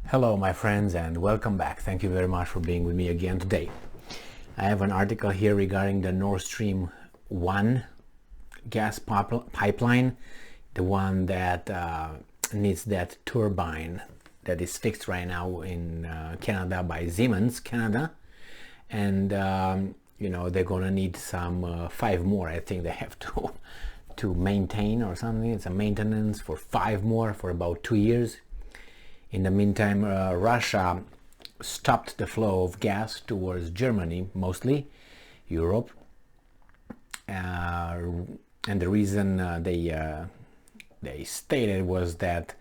Hello my friends and welcome back. Thank you very much for being with me again today. I have an article here regarding the Nord Stream 1 gas pipeline, the one that needs that turbine that is fixed right now in Canada by Siemens, Canada. And they're gonna need some 5 more. I think they have to maintain or something. It's a maintenance for 5 more for about 2 years. In the meantime, Russia stopped the flow of gas towards Germany, mostly Europe, and the reason they stated was that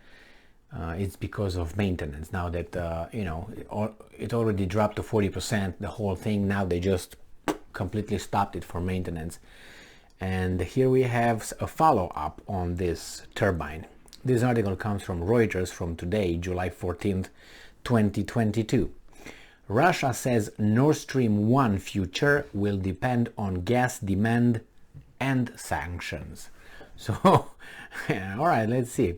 it's because of maintenance. Now that it already dropped to 40%, the whole thing. Now they just completely stopped it for maintenance. And here we have a follow-up on this turbine. This article comes from Reuters from today, July 14th, 2022. Russia says Nord Stream 1 future will depend on gas demand and sanctions. So, all right, let's see.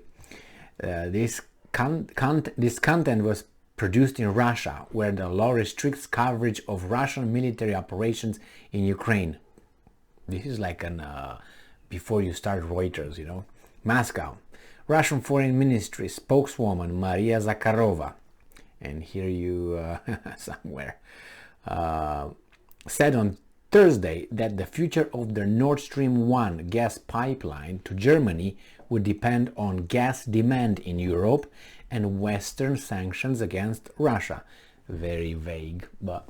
This content was produced in Russia, where the law restricts coverage of Russian military operations in Ukraine. This is like an before you start Reuters, Moscow. Russian Foreign Ministry spokeswoman Maria Zakharova, and here you somewhere, said on Thursday that the future of the Nord Stream 1 gas pipeline to Germany would depend on gas demand in Europe and Western sanctions against Russia. Very vague, but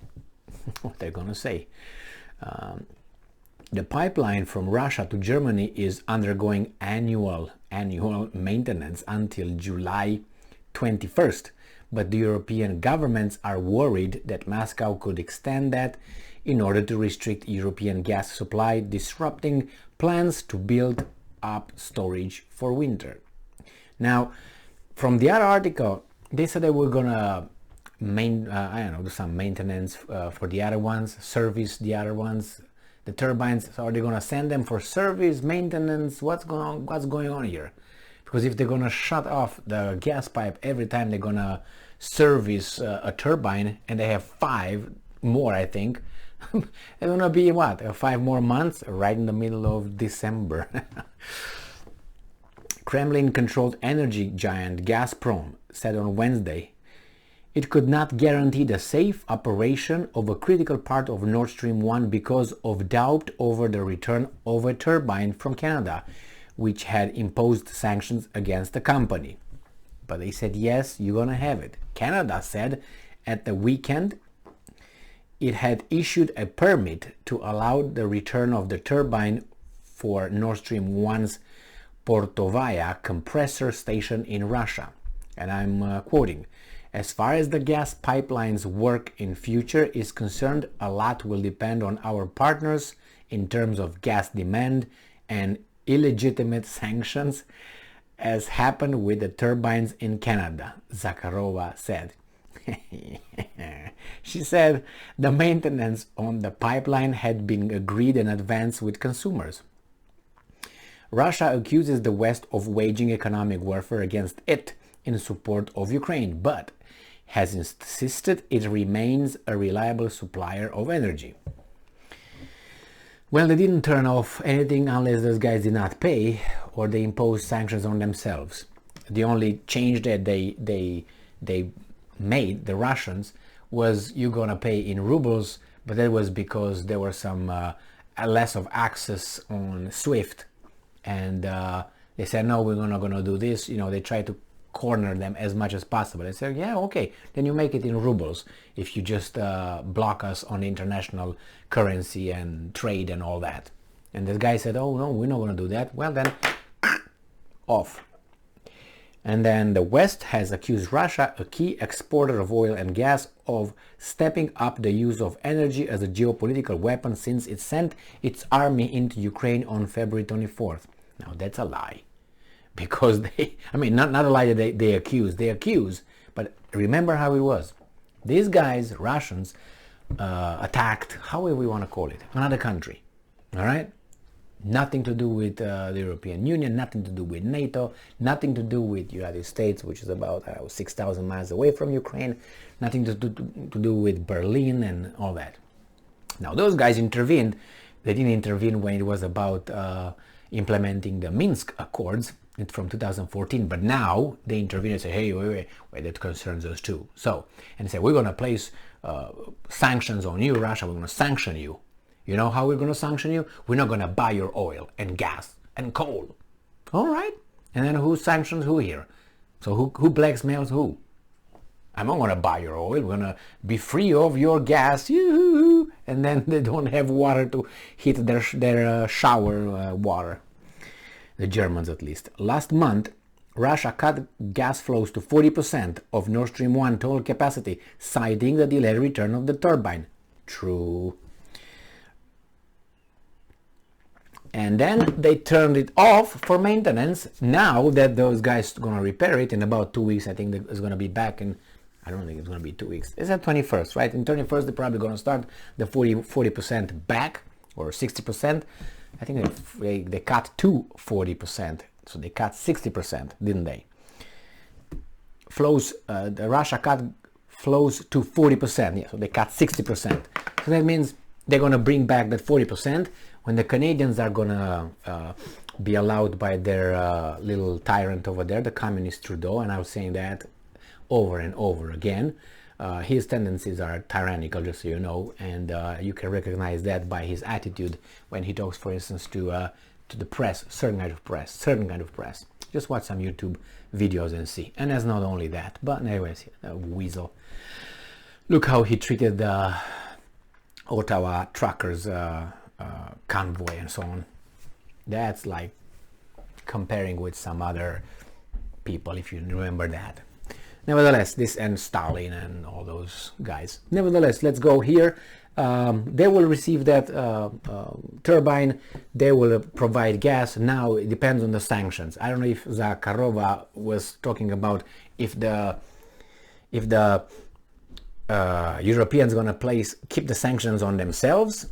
what they're gonna say. The pipeline from Russia to Germany is undergoing annual maintenance until July 21st, but the European governments are worried that Moscow could extend that in order to restrict European gas supply, disrupting plans to build up storage for winter. Now, from the other article, they said they were gonna do some maintenance for the other ones, service the other ones. The turbines, so are they going to send them for service, maintenance? What's going on here? Because if they're going to shut off the gas pipe every time they're going to service a turbine, and they have 5 more, I think, they're going to be what? 5 more months, right in the middle of December. Kremlin-controlled energy giant Gazprom said on Wednesday it could not guarantee the safe operation of a critical part of Nord Stream 1 because of doubt over the return of a turbine from Canada, which had imposed sanctions against the company. But they said, yes, you're gonna have it. Canada said at the weekend it had issued a permit to allow the return of the turbine for Nord Stream 1's Portovaya compressor station in Russia. And I'm quoting, "As far as the gas pipeline's work in future is concerned, a lot will depend on our partners in terms of gas demand and illegitimate sanctions, as happened with the turbines in Canada," Zakharova said. She said the maintenance on the pipeline had been agreed in advance with consumers. Russia accuses the West of waging economic warfare against it in support of Ukraine, but has insisted it remains a reliable supplier of energy. Well, they didn't turn off anything unless those guys did not pay or they imposed sanctions on themselves. The only change that they made, the Russians, was you're gonna pay in rubles, but that was because there were some less of access on SWIFT, and they said no, we're not gonna do this. They tried to corner them as much as possible. I said, yeah, okay, then you make it in rubles if you just block us on international currency and trade and all that. And the guy said, oh no, we're not going to do that. Well then, off. And then the West has accused Russia, a key exporter of oil and gas, of stepping up the use of energy as a geopolitical weapon since it sent its army into Ukraine on February 24th. Now that's a lie. Because not a lie that they accuse, but remember how it was. These guys, Russians, attacked, however we want to call it, another country, all right? Nothing to do with the European Union, nothing to do with NATO, nothing to do with the United States, which is about 6,000 miles away from Ukraine, nothing to do with Berlin and all that. Now, those guys intervened. They didn't intervene when it was about implementing the Minsk Accords from 2014, but now they intervene and say, hey, wait, that concerns us too. So, and say, we're going to place sanctions on you, Russia, we're going to sanction you. You know how we're going to sanction you? We're not going to buy your oil and gas and coal. All right. And then who sanctions who here? So who blackmails who? I'm not going to buy your oil. We're going to be free of your gas. Yoo-hoo. And then they don't have water to heat their shower water. The Germans, at least. Last month, Russia cut gas flows to 40% of Nord Stream 1 total capacity, citing the delayed return of the turbine. True. And then they turned it off for maintenance. Now that those guys are going to repair it in about 2 weeks, I think it's going to be back in, I don't think it's going to be 2 weeks. It's at 21st, right? In 21st, they're probably going to start the 40% back, or 60%. I think they cut to 40%. So they cut 60%, didn't they? Flows, the Russia cut flows to 40%. Yeah, so they cut 60%. So that means they're going to bring back that 40%. When the Canadians are going to be allowed by their little tyrant over there, the communist Trudeau, and I was saying that over and over again, his tendencies are tyrannical, just so you know, and you can recognize that by his attitude when he talks, for instance, to the press, certain kind of press. Just watch some YouTube videos and see. And that's not only that, but anyways, weasel. Look how he treated the Ottawa truckers convoy and so on. That's like comparing with some other people, if you remember that. Nevertheless, this and Stalin and all those guys. Nevertheless, let's go here. They will receive that turbine. They will provide gas. Now it depends on the sanctions. I don't know if Zakharova was talking about if the Europeans gonna keep the sanctions on themselves,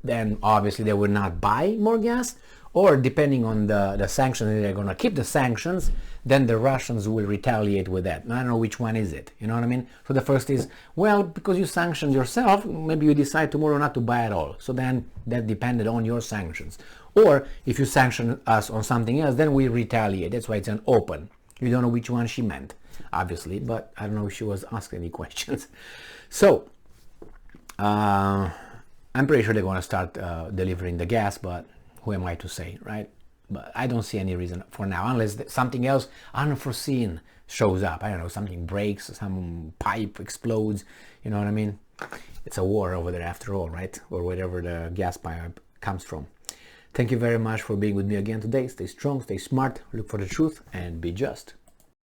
then obviously they will not buy more gas, or depending on the sanctions, they're gonna keep the sanctions, then the Russians will retaliate with that. And I don't know which one is it, you know what I mean? So the first is, well, because you sanctioned yourself, maybe you decide tomorrow not to buy at all. So then that depended on your sanctions. Or if you sanction us on something else, then we retaliate. That's why it's an open. You don't know which one she meant, obviously, but I don't know if she was asking any questions. So, I'm pretty sure they're going to start delivering the gas, but who am I to say, right? But I don't see any reason for now, unless something else unforeseen shows up. I don't know, something breaks, some pipe explodes, you know what I mean? It's a war over there after all, right? Or wherever the gas pipe comes from. Thank you very much for being with me again today. Stay strong, stay smart, look for the truth, and be just.